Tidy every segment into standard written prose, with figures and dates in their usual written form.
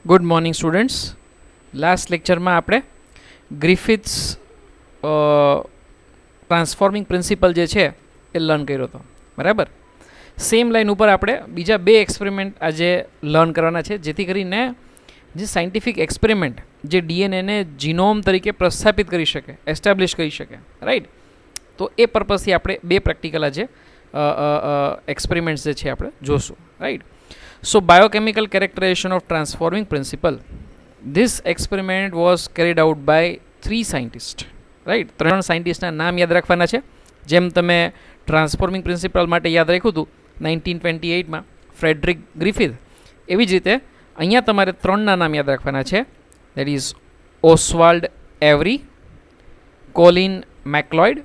Good morning students. Last લેક્ચરમાં આપણે Griffiths transforming principal જે છે એ લર્ન કર્યો હતો, બરાબર. સેમ લાઈન ઉપર આપણે બીજા બે એક્સપેરિમેન્ટ આજે લર્ન કરવાના છે, જેથી કરીને જે સાયન્ટિફિક એક્સપેરિમેન્ટ જે ડીએનએને જીનોમ તરીકે પ્રસ્થાપિત કરી શકે, એસ્ટાબ્લિશ કરી શકે, રાઈટ. તો એ પર્પઝથી આપણે બે પ્રેક્ટિકલ આજે એક્સપેરિમેન્ટ્સ જે છે આપણે જોશું, right. So biochemical characterization of transforming principle. This experiment was carried out by 3 scientists. Right? 3 સાયન્ટિસ્ટના નામ યાદ રાખવાના છે. જેમ તમે ટ્રાન્સફોર્મિંગ પ્રિન્સિપલ માટે યાદ રાખ્યું હતું 1928માં ફ્રેડરિક ગ્રિફિથ, એવી જ રીતે અહીંયા તમારે 3ના નામ યાદ રાખવાના છે. દેટ ઇઝ ઓસ્વાલ્ડ એવરી, કોલિન મેકલોઇડ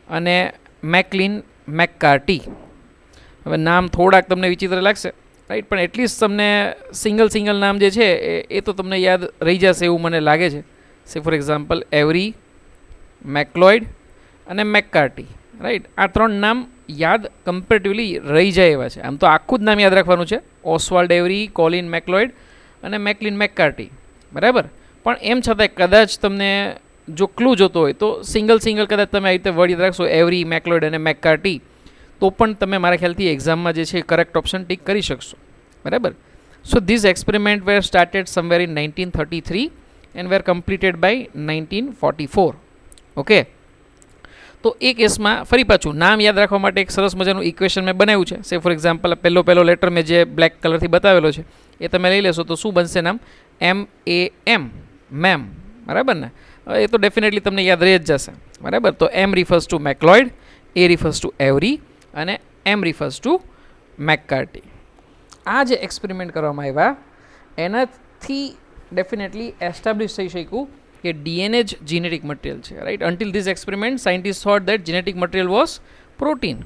અને મેકલિન મેકકાર્ટી. હવે નામ થોડાક તમને વિચિત્ર લાગશે, રાઈટ, પણ એટલીસ્ટ તમને સિંગલ નામ જે છે એ તો તમને યાદ રહી જશે એવું મને લાગે છે. સે ફોર એક્ઝામ્પલ એવરી, મેકલોઇડ અને મેકકાર્ટી, રાઈટ. આ 3 નામ યાદ કમ્પેરેટિવલી રહી જાય એવા છે. આમ તો આખું જ નામ યાદ રાખવાનું છે, ઓસ્વાલ્ડ એવરી, કોલિન મેકલોઇડ અને મેકલિન મેકકાર્ટી, બરાબર. પણ એમ છતાંય કદાચ તમને જો ક્લુ જોતો હોય તો સિંગલ કદાચ તમે આ રીતે વર્ડ યાદ રાખશો, એવરી, મેકલોઇડ અને મેકકાર્ટી, તો પણ તમે મારા ખ્યાલથી એક્ઝામમાં જે છે કરેક્ટ ઓપ્શન ટીક કરી શકશો, બરાબર. So this experiment were started somewhere in 1933 and were completed by 1944. Okay, તો એ કેસમાં ફરી પાછું નામ યાદ રાખવા માટે એક સરસ મજાનું ઇક્વેશન મેં બનાવ્યું છે. સે ફોર એક્ઝામ્પલ પહેલો લેટર મેં જે બ્લેક કલરથી બતાવેલો છે એ તમે લઈ લેશો તો શું બનશે નામ? MAM, મેમ, બરાબર ને. એ તો ડેફિનેટલી તમને યાદ રહી જ જશે, બરાબર. તો M refers to McLeod, A refers to Avery અને M રિફર્સ ટુ મેકકાર્ટી. આ જે એક્સપેરિમેન્ટ કરવામાં આવ્યા એનાથી ડેફિનેટલી એસ્ટાબ્લિશ થઈ શક્યું કે ડીએનએ જ જીનેટિક મટીરિયલ છે, right. Until this experiment scientist thought that genetic material was protein,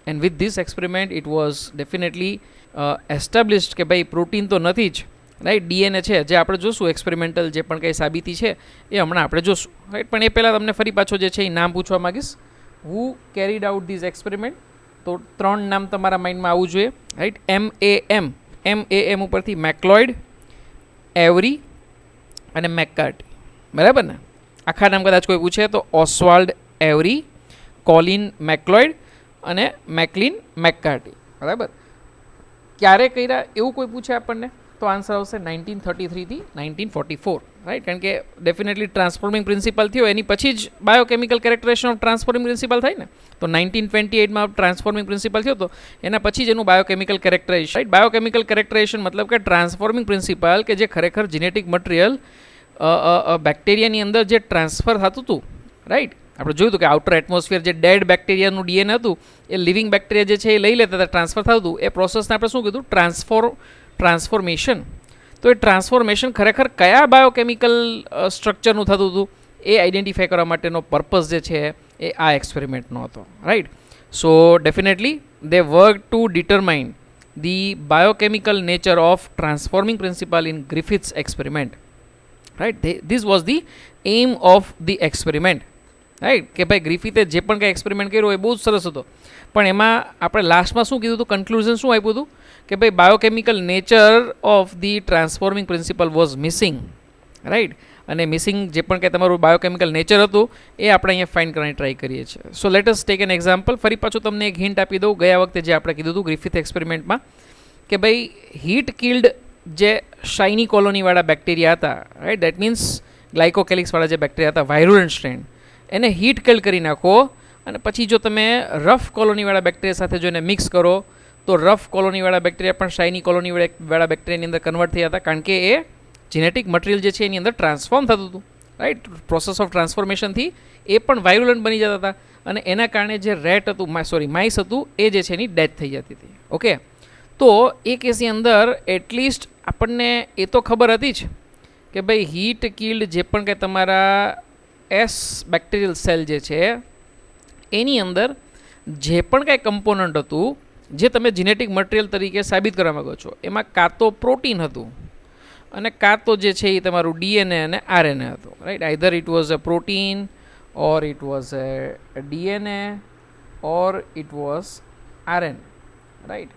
and with this experiment it was definitely established કે ભાઈ પ્રોટીન તો નથી જ, રાઈટ, ડીએનએ છે. જે આપણે જોશું એક્સપેરિમેન્ટલ જે પણ કંઈ સાબિતી છે એ હમણાં આપણે જોશું, રાઈટ. પણ એ પહેલાં તમને ફરી પાછો જે છે એ નામ પૂછવા માગીશ. હુ કેરીડ આઉટ ધીસ એક્સપેરિમેન્ટ? તો 3 નામ તમારા માઇન્ડમાં આવવું જોઈએ, રાઈટ. MAM ઉપરથી મેકલોઇડ, એવરી અને મેકકાર્ટી, બરાબર ને. આખા નામ કદાચ કોઈ પૂછે તો ઓસ્વાલ્ડ એવરી, કોલિન મેકલોઇડ અને મેકલિન મેકકાર્ટી, બરાબર. ક્યારે કર્યા એવું કોઈ પૂછે આપણને તો આન્સર આવશે 1933 થી 1944, રાઈટ. કારણ કે ડેફિનેટલી ટ્રાન્સફોર્મિંગ પ્રિન્સિપલ થયો એની પછી જ બાયોકેમિકલ કેરેક્ટરાઇઝેશન ઓફ ટ્રાન્સફોર્મિંગ પ્રિન્સિપલ થાય ને. તો 1928માં ટ્રાન્સફોર્મિંગ પ્રિન્સિપલ થયો તો એના પછી જ એનું બાયોકેમિકલ કેરેક્ટરાઇઝેશન, રાઈટ. બાયોકેમિકલ કેરેક્ટરાઇઝેશન મતલબ કે ટ્રાન્સફોર્મિંગ પ્રિન્સિપલ કે જે ખરેખર જીનેટિક મટીરિયલ બેક્ટેરિયાની અંદર જે ટ્રાન્સફર થતું હતું, રાઈટ. આપણે જોયું હતું કે આઉટર એટમોસ્ફિયર જે ડેડ બેક્ટેરિયાનું ડીએનએ હતું એ લિવિંગ બેક્ટેરિયા જે છે એ લઈ લેતા હતા, ટ્રાન્સફર થતું હતું. એ પ્રોસેસને આપણે શું કીધું? ટ્રાન્સફોર્મેશન. તો એ ટ્રાન્સફોર્મેશન ખરેખર કયા બાયોકેમિકલ સ્ટ્રક્ચરનું થતું હતું એ આઈડેન્ટિફાઈ કરવા માટેનો પર્પઝ જે છે એ આ એક્સપેરિમેન્ટનો હતો, right. So definitely they work to determine the biochemical nature of transforming principle in Griffith's experiment, right. This was the aim of the experiment, right. કે ભાઈ ગ્રિફિથે જે પણ કંઈ એક્સપેરિમેન્ટ કર્યો એ બહુ જ સરસ હતો, પણ એમાં આપણે લાસ્ટમાં શું કીધું હતું? કન્ક્લુઝન શું આપ્યું હતું? કે ભાઈ biochemical nature of the transforming principal was missing, right. અને મિસિંગ જે પણ કંઈ તમારું બાયોકેમિકલ નેચર હતું એ આપણે અહીંયા ફાઇન્ડ કરવાની ટ્રાય કરીએ છીએ. So let us tech an example. ફરી પાછું તમને એક હિન્ટ આપી દઉં. ગયા વખતે જે આપણે કીધું હતું ગ્રિફિથ એક્સપેરિમેન્ટમાં કે ભાઈ હીટ કિલ્ડ જે શાઇની કોલોનીવાળા બેક્ટેરિયા હતા, રાઈટ, દેટ મીન્સ ગ્લાયકોકેલિક્સવાળા જે બેક્ટેરિયા હતા, વાયરુલન્ટ સ્ટ્રેન, એને હીટ કિલ્ડ કરી નાખો અને પછી જો તમે રફ કોલોનીવાળા બેક્ટેરિયા સાથે જો એને મિક્સ કરો તો રફ કોલોનીવાળા બેક્ટેરિયા પણ શાઇની કોલોનીવાળા બેક્ટેરિયાની અંદર કન્વર્ટ થયા હતા, કારણ કે એ જીનેટિક મટીરિયલ જે છે એની અંદર ટ્રાન્સફોર્મ થતું હતું, રાઈટ. પ્રોસેસ ઓફ ટ્રાન્સફોર્મેશનથી એ પણ વાયરુલન્ટ બની જતા હતા અને એના કારણે જે માઇસ હતું એ જે છે એની ડેથ થઈ જતી હતી. ઓકે, તો એ કેસની અંદર એટલીસ્ટ આપણને એ તો ખબર હતી જ કે ભાઈ હીટ કિલ્ડ જે પણ કંઈ તમારા એસ બેક્ટેરિયલ સેલ જે છે એની અંદર જે પણ કાંઈ કમ્પોનન્ટ હતું જે તમે જીનેટિક મટીરિયલ તરીકે સાબિત કરવા માગો છો એમાં કાં તો પ્રોટીન હતું અને કાં તો જે છે એ તમારું ડીએનએ અને આરએનએ હતું, right. Either it was a protein or it was a DNA or it was RNA, right.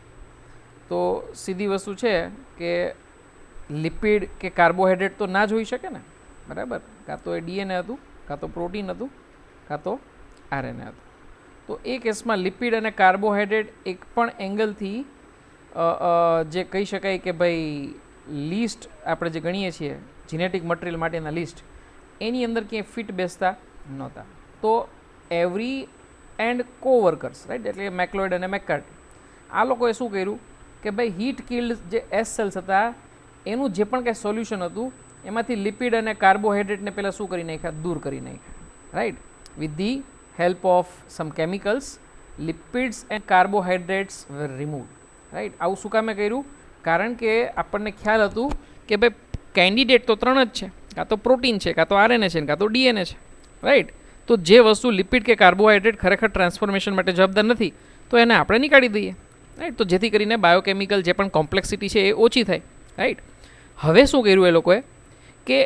તો સીધી વસ્તુ છે કે લિપિડ કે કાર્બોહાઈડ્રેટ તો ના જ હોઈ શકે ને, બરાબર. કાં તો એ ડીએનએ હતું, કાં તો પ્રોટીન હતું, કાં તો આરએનએ હતું. તો એ કેસમાં લિપિડ અને કાર્બોહાઈડ્રેટ એક પણ એંગલથી જે કહી શકાય કે ભાઈ લિસ્ટ આપણે જે ગણીએ છીએ જીનેટિક મટીરિયલ માટેના લિસ્ટ, એની અંદર ક્યાંય ફિટ બેસતા નહોતા. તો એવરી એન્ડ કોવર્કર્સ, રાઈટ, એટલે મેક્લોઇડ અને મેકકાર્ટી, આ લોકોએ શું કર્યું કે ભાઈ હીટ કિલ્ડ જે એસ સેલ્સ હતા એનું જે પણ કાંઈ સોલ્યુશન હતું એમાંથી લિપિડ અને કાર્બોહાઈડ્રેટને પહેલાં શું કરી નાખ્યા, દૂર કરી નાખ્યા, right. With the help of some chemicals lipids and carbohydrates were remove, right. આવું શું કામે કર્યું? કારણ કે આપણને ખ્યાલ હતું કે ભાઈ કેન્ડિડેટ તો 3 જ છે, કાં તો પ્રોટીન છે, કાં તો આરએનએ છે, કાં તો ડીએનએ છે, રાઈટ. તો જે વસ્તુ લિપિડ કે કાર્બોહાઈડ્રેટ ખરેખર ટ્રાન્સફોર્મેશન માટે જવાબદાર નથી તો એને આપણે નીકાળી દઈએ, રાઈટ. તો જેથી કરીને બાયોકેમિકલ જે પણ કોમ્પ્લેક્સિટી છે એ ઓછી થાય, રાઈટ. હવે શું કર્યું એ લોકોએ કે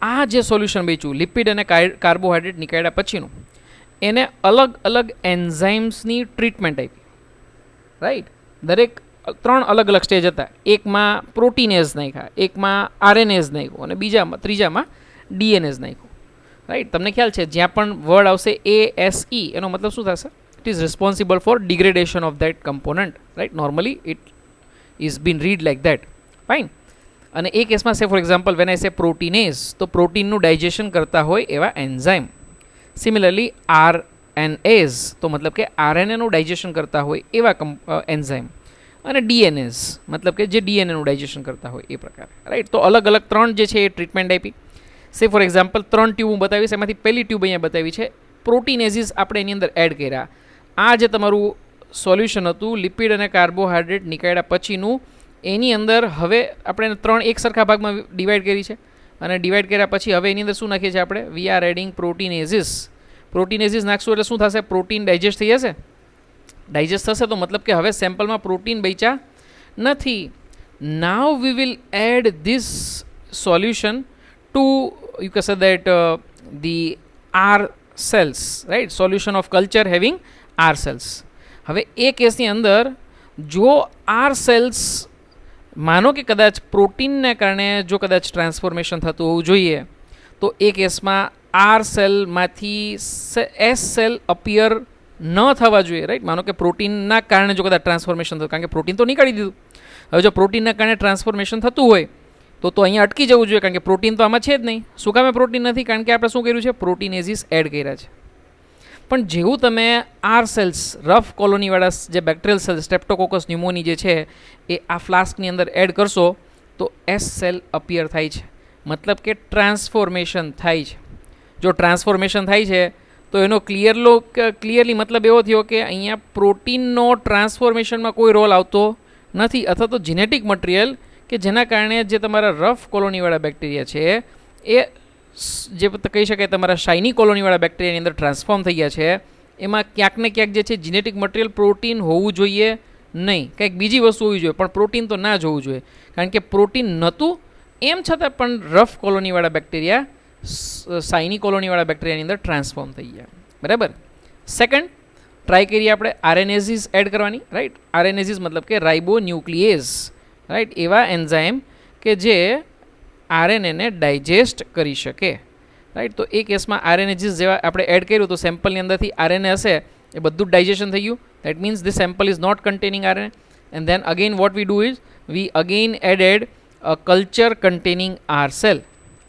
આ જે સોલ્યુશન બચ્યું લિપિડ અને કાર્બોહાઈડ્રેટ નીકાળ્યા પછીનું, એને અલગ અલગ એન્ઝાઇમ્સની ટ્રીટમેન્ટ આપી, રાઈટ. દરેક 3 અલગ અલગ સ્ટેજ હતા. એકમાં પ્રોટીનેઝ નાખ્યા, એકમાં આરએનએઝ નાખ્યું અને ત્રીજામાં ડીએનએઝ નાખ્યું, રાઈટ. તમને ખ્યાલ છે જ્યાં પણ વર્ડ આવશે ASE એનો મતલબ શું થશે? It is responsible four degradation of that component, right. Normally it is bin read like that, fine. અને એ કેસમાં સે ફોર એક્ઝામ્પલ વેન આઈ સે પ્રોટીનેઝ, તો પ્રોટીનનું ડાયજેશન કરતા હોય એવા એન્ઝાઇમ. સિમિલરલી RNAs તો મતલબ કે આરએનએનું ડાયજેશન કરતા હોય એવા એન્ઝાઇમ. અને ડીએનએઝ મતલબ કે જે ડીએનએનું ડાયજેશન કરતા હોય એ પ્રકારે, રાઈટ. તો અલગ અલગ 3 જે છે એ ટ્રીટમેન્ટ આપી. સે ફોર એક્ઝામ્પલ 3 ટ્યુબ હું બતાવીશ, એમાંથી પહેલી ટ્યુબ અહીંયા બતાવી છે પ્રોટીનેઝિસ આપણે એની અંદર એડ કર્યા. આ જે તમારું સોલ્યુશન હતું લિપિડ અને કાર્બોહાઈડ્રેટ નીકાળ્યા પછીનું, એની અંદર હવે આપણે 3 એક સરખા ભાગમાં ડિવાઈડ કરી છે અને ડિવાઈડ કર્યા પછી હવે એની અંદર શું નાખીએ છીએ આપણે? We are adding પ્રોટીનેઝિસ. પ્રોટીનેઝિસ નાખશું એટલે શું થશે? પ્રોટીન ડાયજેસ્ટ થઈ જશે. ડાયજેસ્ટ થશે તો મતલબ કે હવે સેમ્પલમાં પ્રોટીન બચ્યા નથી. Now we will add this solution to you કે say that the R cells, right. Solution of culture having R cells. હવે એ કેસની અંદર જો આર સેલ્સ માનો કે કદાચ પ્રોટીનને કારણે જો કદાચ ટ્રાન્સફોર્મેશન થતું હોવું જોઈએ તો એ કેસમાં આર સેલમાંથી એસ સેલ અપિયર ન થવા જોઈએ, રાઈટ. માનો કે પ્રોટીનના કારણે જો કદાચ ટ્રાન્સફોર્મેશન થતું, કારણ કે પ્રોટીન તો નીકાળી દીધું, હવે જો પ્રોટીનના કારણે ટ્રાન્સફોર્મેશન થતું હોય તો અહીંયા અટકી જવું જોઈએ, કારણ કે પ્રોટીન તો આમાં છે જ નહીં. શું કામે પ્રોટીન નથી? કારણ કે આપણે શું કર્યું છે? પ્રોટીનેઝિસ એડ કર્યા છે. પણ જેવું તમે આર સેલ્સ રફ કોલોનીવાળા જે બેક્ટેરિયલ સેલ્સ સ્ટ્રેપ્ટોકોકસ ન્યુમોની જે છે એ આ ફ્લાસ્કની અંદર એડ કરશો તો એસ સેલ અપિયર થાય છે, મતલબ કે ટ્રાન્સફોર્મેશન થાય છે. જો ટ્રાન્સફોર્મેશન થાય છે તો એનો ક્લિયરલી મતલબ એવો થયો કે અહીંયા પ્રોટીનનો ટ્રાન્સફોર્મેશનમાં કોઈ રોલ આવતો નથી, અથવા તો જીનેટિક મટીરિયલ કે જેના કારણે જે તમારા રફ કોલોનીવાળા બેક્ટેરિયા છે એ જે કહી શકાય તમારા શાઇની કોલોનીવાળા બેક્ટેરિયાની અંદર ટ્રાન્સફોર્મ થઈ ગયા છે, એમાં ક્યાંક ને ક્યાંક જે છે જીનેટિક મટીરિયલ પ્રોટીન હોવું જોઈએ નહીં, કંઈક બીજી વસ્તુ હોવી જોઈએ, પણ પ્રોટીન તો ના જ હોવું જોઈએ. કારણ કે પ્રોટીન નહોતું એમ છતાં પણ રફ કોલોનીવાળા બેક્ટેરિયા શાઇની કોલોનીવાળા બેક્ટેરિયાની અંદર ટ્રાન્સફોર્મ થઈ ગયા, બરાબર. સેકન્ડ ટ્રાય કરીએ આપણે આરએનએઝિસ એડ કરવાની, રાઈટ. આરએનએઝિસ મતલબ કે રાઇબો ન્યુક્લિયેઝ, રાઈટ. એવા એન્ઝાઇમ કે જે આરએનએને ડાયજેસ્ટ કરી શકે, રાઈટ. તો એ કેસમાં આરએનએઝિસ જેવા આપણે એડ કર્યું તો સેમ્પલની અંદરથી આરએનએ હશે એ બધું ડાયજેશન થઈ ગયું. That means this sample is not containing RNA. And then again what we do is we again added a culture containing R cell,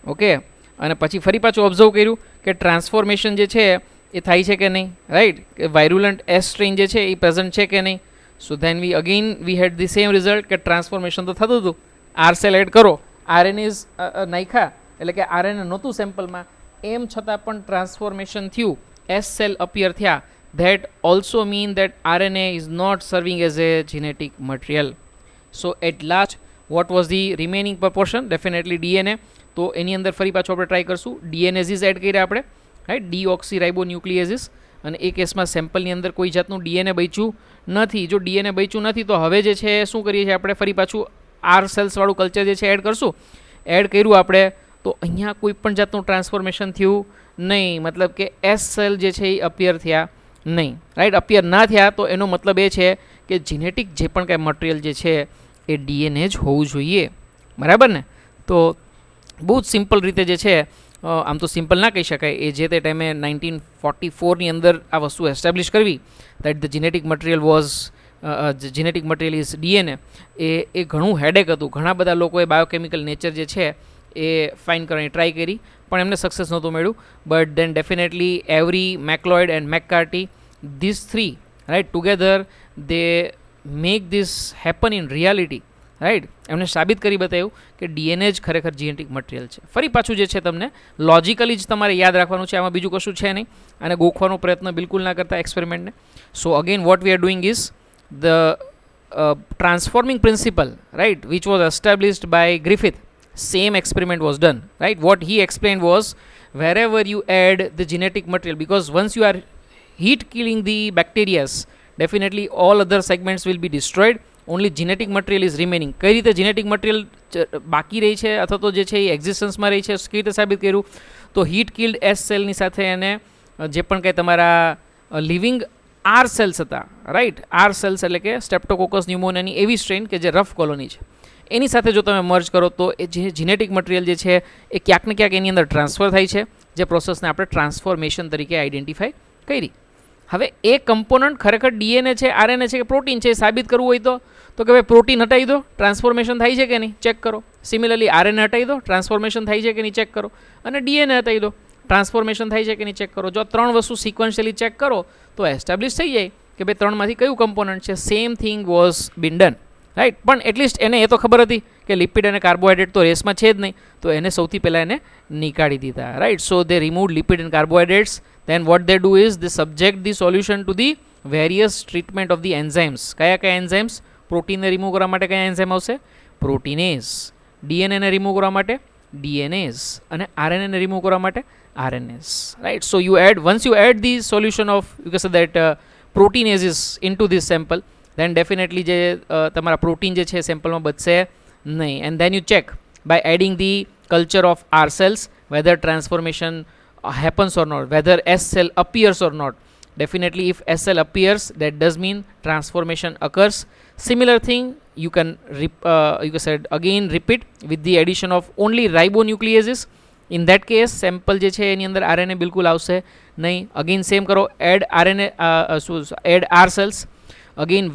okay. અને પછી ફરી પાછું ઓબ્ઝર્વ કર્યું કે ટ્રાન્સફોર્મેશન જે છે એ થાય છે કે નહીં, રાઈટ. કે વાયરુલન્ટ એસ સ્ટ્રેન જે છે એ પ્રેઝન્ટ છે કે નહીં. So then we had the same result કે ટ્રાન્સફોર્મેશન તો થતું હતું. આર સેલ એડ કરો, આરએનએઝ નાખ્યા એટલે કે આરએનએ નહોતું સેમ્પલમાં, એમ છતાં પણ ટ્રાન્સફોર્મેશન થયું, એસ સેલ અપિયર થયા. That also mean that RNA is not serving as a genetic material. So at last what was the remaining proportion? Definitely DNA. તો એની અંદર ફરી પાછું આપણે ટ્રાય કરશું. ડીએનએઝિસ એડ કર્યા આપણે, રાઈટ. ડીઓક્સી ન્યુક્લિયેઝિસ. અને એ કેસમાં સેમ્પલની અંદર કોઈ જાતનું ડીએનએ બચ્યું નથી. જો ડીએનએ બચ્યું નથી તો હવે જે છે શું કરીએ છીએ આપણે? ફરી પાછું આર સેલ્સવાળું કલ્ચર જે છે એડ કરશું. એડ કર્યું આપણે તો અહીંયા કોઈ પણ જાતનું ટ્રાન્સફોર્મેશન થયું નહીં, મતલબ કે એસ સેલ જે છે એ અપિયર થયા નહીં, રાઈટ. અપિયર ના થયા તો એનો મતલબ એ છે કે જીનેટિક જે પણ કાંઈ મટીરિયલ જે છે એ ડીએનએ જ હોવું જોઈએ, બરાબર ને. તો બહુ જ સિમ્પલ રીતે જે છે, આમ તો સિમ્પલ ના કહી શકાય, એ જે તે ટાઈમે 1944ની અંદર આ વસ્તુ એસ્ટાબ્લિશ કરવી, that the genetic material was genetic material is DNA, એ ઘણું હેડેક હતું. ઘણા બધા લોકોએ બાયોકેમિકલ નેચર જે છે એ ફાઇન કરવાની ટ્રાય કરી, પણ એમને સક્સેસ નહોતું મળ્યું. But then definitely Avery, McLeod and McCarty, this three right together they make this happen in reality. Right, એમને સાબિત કરી બતાવ્યું કે ડીએનએ જ ખરેખર જીનેટિક મટીરિયલ છે. ફરી પાછું જે છે તમને લોજિકલી જ તમારે યાદ રાખવાનું છે, આમાં બીજું કશું છે નહીં, અને ગોખવાનો પ્રયત્ન બિલકુલ ના કરતા એક્સપેરિમેન્ટને. So again what we are doing is the transforming principle, right, which was established by Griffith. Same experiment was done, right. What he explained was, wherever you add the genetic material, because once you are heat killing the bacteria, definitely all other segments will be destroyed, only genetic material is remaining. કઈ રીતે genetic material બાકી રહી છે અથવા તો જે છે એ એક્ઝિસ્ટન્સમાં રહી છે, કઈ રીતે સાબિત કર્યું? તો હીટ કિલ્ડ એસ સેલની સાથે એને જે પણ કંઈ તમારા લિવિંગ આર સેલ્સ હતા, રાઈટ, આર સેલ્સ એટલે કે સ્ટેપ્ટોકોકસ ન્યુમોનિયાની એવી સ્ટ્રેન કે જે રફ કોલોની છે, એની સાથે જો તમે મર્જ કરો તો એ જે જીનેટિક મટીરિયલ જે છે એ ક્યાંક ને ક્યાંક એની અંદર ટ્રાન્સફર થાય છે, જે પ્રોસેસને આપણે ટ્રાન્સફોર્મેશન તરીકે આઈડેન્ટિફાઈ કરી. હવે એ કમ્પોનન્ટ ખરેખર ડીએનએ છે, આરએનએ છે કે પ્રોટીન છે, એ સાબિત કરવું હોય તો કે ભાઈ પ્રોટીન હટાવી દો, ટ્રાન્સફોર્મેશન થાય છે કે નહીં, ચેક કરો. સિમિલરલી આરએનએ હટાવી દો, ટ્રાન્સફોર્મેશન થાય છે કે નહીં, ચેક કરો. અને ડીએનએ હટાવી દો, ટ્રાન્સફોર્મેશન થાય છે કે નહીં, ચેક કરો. જો આ ત્રણ વસ્તુ સિક્વન્શિયલી ચેક કરો તો એસ્ટાબ્લિશ થઈ જાય કે ભાઈ ત્રણમાંથી કયું કમ્પોનન્ટ છે. Same thing was been done, right. પણ એટલીસ્ટ એને એ તો ખબર હતી કે લિપિડ અને કાર્બોહાઈડ્રેટ તો રેસમાં છે જ નહીં, તો એને સૌથી પહેલાં એને નીકાળી દીધા, right. So they remove lipid and carbohydrates. then what they do is they subject the solution to the various treatment of the enzymes. કયા enzymes? પ્રોટીનને રિમૂવ કરવા માટે કયા એન્ઝાઇમ આવશે? પ્રોટીનેઝ. ડીએનએને રિમૂવ કરવા માટે ડીએનએઝ, અને આરએનએને રિમૂવ કરવા માટે RNase, right. So you add, once you add the solution of, you can say that proteinases into this sample, then definitely જે તમારા પ્રોટીન જે છે સેમ્પલમાં બચશે નહીં. and then you check by adding the culture of R cells whether transformation happens or not, whether S cell appears or not. Definitely if S cell appears, that does mean transformation occurs. Similar thing you can said again repeat with the addition of only ribonucleases. In that case sample જે છે એની અંદર RNA બિલકુલ આવશે નહીં. again same કરો, add RNA, add R cells. again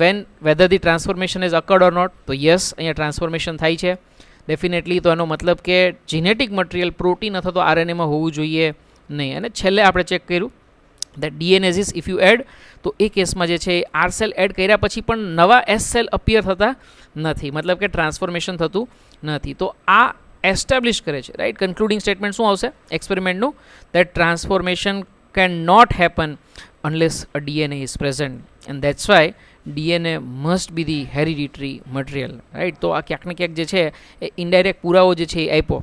whether the transformation has occurred or not, તો yes અહીંયા transformation થાય છે ડેફિનેટલી. તો એનો મતલબ કે જીનેટિક મટીરિયલ પ્રોટીન અથવા તો આરએનએમાં હોવું જોઈએ નહીં. અને છેલ્લે આપણે ચેક કર્યું દેટ ડીએનએઝિસ ઇફ યુ એડ, તો એ કેસમાં જે છે આર સેલ એડ કર્યા પછી પણ નવા એસ સેલ અપિયર થતા નથી, મતલબ કે ટ્રાન્સફોર્મેશન થતું નથી. તો આ એસ્ટાબ્લિશ કરે છે, રાઈટ. કન્ક્લુડિંગ સ્ટેટમેન્ટ શું આવશે એક્સપેરિમેન્ટનું? That transformation can not happen unless a DNA is present, and that's why DNA must be the hereditary material, right. તો આ ક્યાંક ને ક્યાંક જે છે એ ઇનડાયરેક્ટ પુરાવો જે છે એ આપ્યો,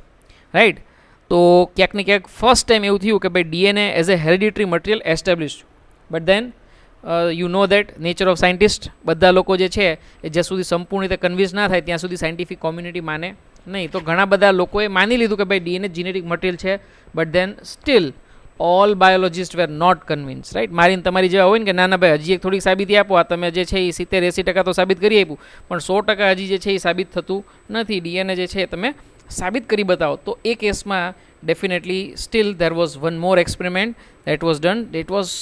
રાઈટ. તો ક્યાંક ને ક્યાંક ફર્સ્ટ ટાઈમ એવું થયું કે ભાઈ DNA as a hereditary material establish. But then you know that nature of scientist, બધા લોકો જે છે એ જ્યાં સુધી સંપૂર્ણ રીતે કન્વિન્સ ના થાય ત્યાં સુધી સાયન્ટિફિક કોમ્યુનિટી માને નહીં. તો ઘણા બધા લોકોએ માની લીધું કે ભાઈ ડીએનએ જીનેટિક મટીરિયલ છે, but then still all biologist were not convince, right. મારીને તમારી જેવા હોય ને કે ના ભાઈ હજી એક થોડીક સાબિતી આપો, આ તમે જે છે એ 70-80% તો સાબિત કરી આપ્યું, પણ 100% હજી જે છે એ સાબિત થતું નથી. ડીએનએ જે છે તમે સાબિત કરી બતાવો. તો એ કેસમાં definitely steel there was one more experiment that was done. That was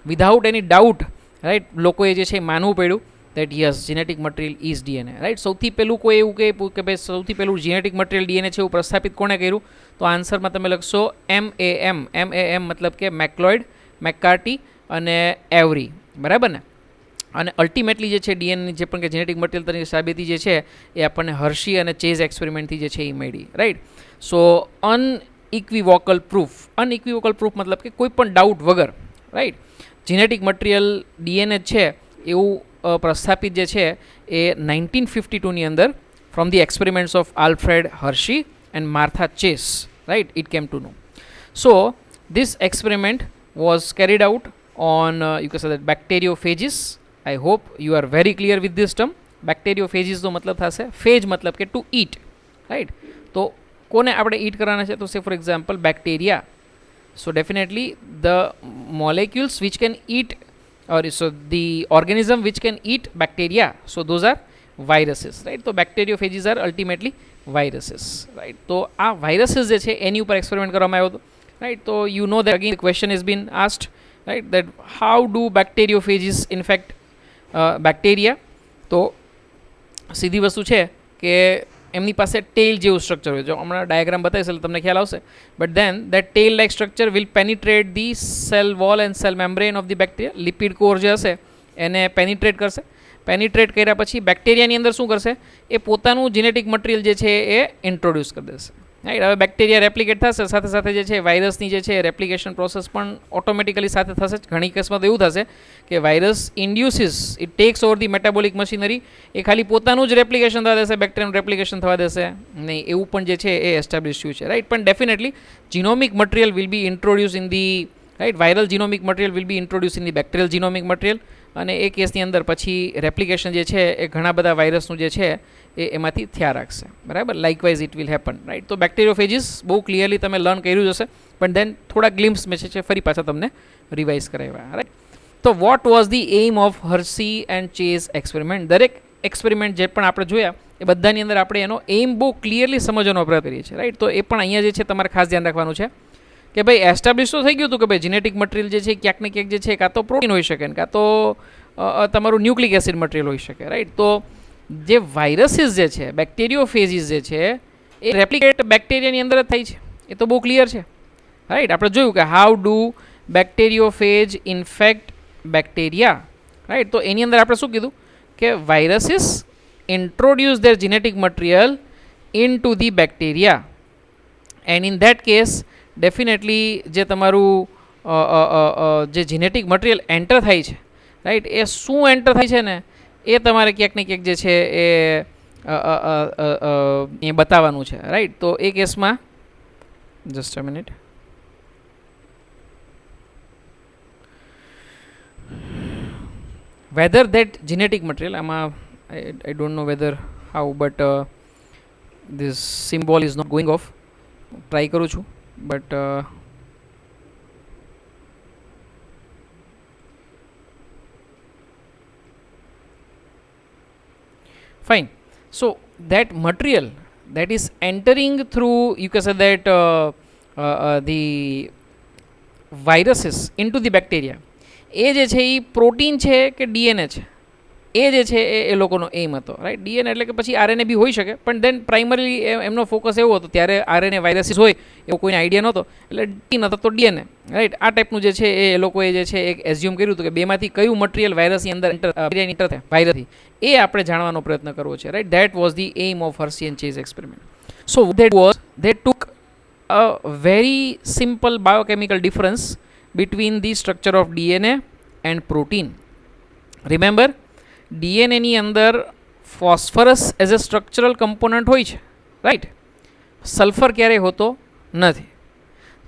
without any doubt, right. લોકોએ જે છે એ માનવું પડ્યું that yes genetic material is DNA, right. સૌથી પહેલું કોઈ એવું કહે કે ભાઈ સૌથી પહેલું જીનેટિક મટીરિયલ ડીએનએ છે એવું પ્રસ્થાપિત કોણે કર્યું? તો આન્સરમાં તમે લખશો MAM મતલબ કે મેકલોઇડ, મેકકાર્ટી અને એવરી, બરાબર ને. અને અલ્ટિમેટલી જે છે ડીએનએની જે પણ કે જેનેટિક મટીરિયલ તરીકે સાબિતી જે છે એ આપણને હર્શી અને ચેઝ એક્સપેરિમેન્ટથી જે છે એ મળી, રાઈટ. સો અનઇક્વિવોકલ પ્રૂફ, અનઇક્વિવોકલ પ્રૂફ મતલબ કે કોઈ પણ ડાઉટ વગર, રાઈટ, જીનેટિક મટીરિયલ ડીએનએ છે એવું પ્રસ્થાપિત જે છે એ 1952ની અંદર from the experiments of Alfred Hershey and Martha Chase, right, it came to know. So this experiment was carried out on you can say that bacteriophages. I hope you are very clear with this term. Bacteriophages નો મતલબ થશે phage મતલબ કે to eat, right. તો કોને આપણે eat કરવાના છે? તો say for example bacteria. So definitely the molecules which can eat, or so the organism which can eat bacteria, so those are viruses, right. તો બેક્ટેરિયોફેજીસ આર અલ્ટિમેટલી વાયરસીસ, રાઈટ. તો આ viruses જે છે એની ઉપર એક્સપેરિમેન્ટ કરવામાં આવ્યો હતો, રાઈટ. તો you know that again question is been asked, right, that how do bacteriophages infect bacteria. તો સીધી વસ્તુ છે કે એમની પાસે ટેલ જેવું સ્ટ્રક્ચર હોય. જો હમણાં ડાયાગ્રામ બતાવીશ એટલે તમને ખ્યાલ આવશે. But then that tail like structure will penetrate the cell wall and cell membrane of the bacteria. Lipid core જે હશે એને પેનિટ્રેટ કરશે. પેનિટ્રેટ કર્યા પછી બેક્ટેરિયાની અંદર શું કરશે, એ પોતાનું જેનેટિક મટીરિયલ જે છે એ ઇન્ટ્રોડ્યુસ કરી દેશે, રાઈટ. હવે બેક્ટેરિયા રેપ્લિકેટ થશે, સાથે સાથે જે છે વાયરસની જે છે રેપ્લિકેશન પ્રોસેસ પણ ઓટોમેટિકલી સાથે થશે. ઘણી કેસમાં તો એવું થશે કે virus induces, it takes over the metabolic machinery. એ ખાલી પોતાનું જ રેપ્લિકેશન થવા દેશે, બેક્ટેરિયાનું રેપ્લિકેશન થવા દેશે નહીં, એવું પણ જે છે એ એસ્ટાબ્લિશ થયું છે, રાઈટ. પણ definitely genomic material will be introduce in the, right, viral genomic material will be introduce in the bacterial genomic material. અને એ કેસની અંદર પછી રેપ્લિકેશન જે છે એ ઘણા બધા વાયરસનું જે છે એ એમાંથી થયા રાખશે, બરાબર. Likewise it will happen, right. તો બેક્ટેરિયોફેજીસ બહુ ક્લિયરલી તમે લર્ન કર્યું જ હશે, પણ દેન થોડા ગ્લિમ્સ મેં છે ફરી પાછા તમને રિવાઇઝ કરાવ્યા, રાઈટ. તો what was the aim of Hershey and Chase experiment. દરેક એક્સપેરિમેન્ટ જે પણ આપણે જોયા એ બધાની અંદર આપણે એનો એઇમ બહુ ક્લિયરલી સમજવાનો પ્રયત્ન કરીએ છીએ, રાઈટ. તો એ પણ અહીંયા જે છે તમારે ખાસ ધ્યાન રાખવાનું છે કે ભાઈ એસ્ટાબ્લિશ તો થઈ ગયું હતું કે ભાઈ જીનેટિક મટીરિયલ જે છે ક્યાંક ને ક્યાંક જે છે કાં તો પ્રોટીન હોઈ શકે, કાં તો તમારું ન્યુક્લિક એસિડ મટીરિયલ હોઈ શકે, રાઈટ. તો જે વાયરસીસ જે છે, બેક્ટેરિયોફેજીસ જે છે એ રેપ્લિકેટ બેક્ટેરિયાની અંદર જ થાય છે, એ તો બહુ ક્લિયર છે, રાઈટ. આપણે જોયું કે how do bacteriophage infect bacteria, right. તો એની અંદર આપણે શું કીધું કે viruses introduce their genetic material into the bacteria, and in that case definitely જે તમારું જે જીનેટિક મટીરિયલ એન્ટર થાય છે, રાઈટ, એ શું એન્ટર થાય છે ને એ તમારે ક્યાંક ને ક્યાંક જે છે એ બતાવવાનું છે, રાઈટ. તો એ કેસમાં just a minute, whether that genetic material, I don't know whether how, but this symbol is not going off. Try કરું છું, but fine. So that material that is entering through, you can say that the viruses into the bacteria, એ જે છે એ protein છે કે DNA છે, એ જે છે એ લોકોનો એમ હતો, રાઈટ. ડીએનએ એટલે કે પછી આરએનએ બી હોઈ શકે, પણ દેન પ્રાઇમરી એમનો ફોકસ એવો હતો ત્યારે આરએનએ વાયરસીસ હોય એવો કોઈને આઈડિયા નહોતો, એટલે ડી નહોતો તો ડીએનએ, રાઈટ. આ ટાઈપનું જે છે એ લોકોએ જે છે એક એઝ્યુમ કર્યું હતું કે બેમાંથી કયું મટીરિયલ વાયરસની અંદર એન્ટર થાય વાયરસથી, એ આપણે જાણવાનો પ્રયત્ન કરવો છે, right. That was the aim of Hershey and Chase experiment. So that was they took a very simple biochemical difference between the structure of DNA and protein. Remember, DNA ની અંદર phosphorus as a structural component હોય છે, right. Sulphur ક્યારેય હોતો નથી.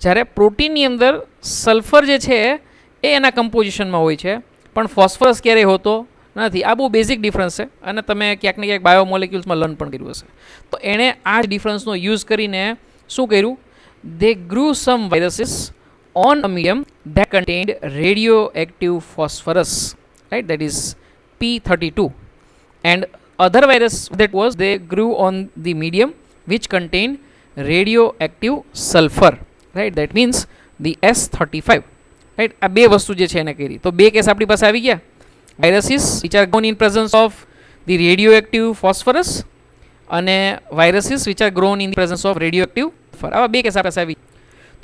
જ્યારે પ્રોટીનની અંદર સલ્ફર જે છે એ એના કમ્પોઝિશનમાં હોય છે, પણ ફોસ્ફરસ ક્યારેય હોતો નથી. આ બહુ બેઝિક ડિફરન્સ છે અને તમે ક્યાંક ને ક્યાંક બાયોમોલિક્યુલ્સમાં લર્ન પણ કર્યું હશે. તો એણે આ જ ડિફરન્સનો યુઝ કરીને શું કર્યું, they grew some viruses on a medium that contained radioactive phosphorus, right, that is P32, and other virus that was they grew on the medium which contained radioactive sulfur, right, that means the S35, right. આ બે વસ્તુ જે છે એને કરી. તો બે case આપણી પાસે આવી ગયા, viruses which are grown in presence of the radioactive phosphorus અને viruses which are grown in the presence of radioactive sulfur. આવા બે કેસ આપણી પાસે આવી.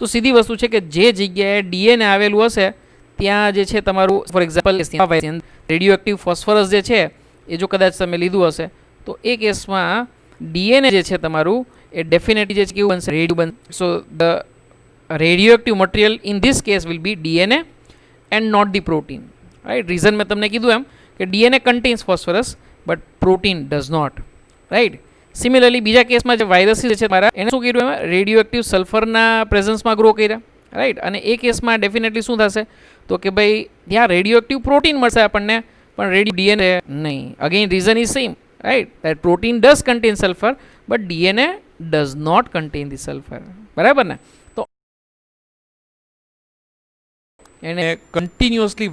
તો સીધી વસ્તુ છે કે જે જગ્યાએ ડીએનએ આવેલું હશે ત્યાં જે છે તમારું, for example radio active phosphorus જે છે એ જો કદાચ તમે લીધું હશે તો એ કેસમાં ડીએનએ જે છે તમારું એ ડેફિનેટલી જે કેવું બનશે, રેડિયો બનશે. So the radioactive material in this case will be DNA and not the protein, right. Reason મેં તમને કીધું એમ કે DNA contains phosphorus but protein does not, right. Similarly બીજા કેસમાં જે વાયરસીસ છે મારા એને શું કર્યું, એમાં રેડિયો એક્ટિવ સલ્ફરના પ્રેઝન્સમાં ગ્રો કર્યા, રાઈટ. અને એ કેસમાં ડેફિનેટલી શું થશે તો કે ભાઈ ત્યાં રેડિયો એક્ટિવ પ્રોટીન મળશે આપણને, પણ રેડિયો ડીએનએ નહીં. Again reason is same, right, that protein does contain sulphur but DNA does not contain the sulphur, બરાબર ને. તો એને કન્ટિન્યુઅસલી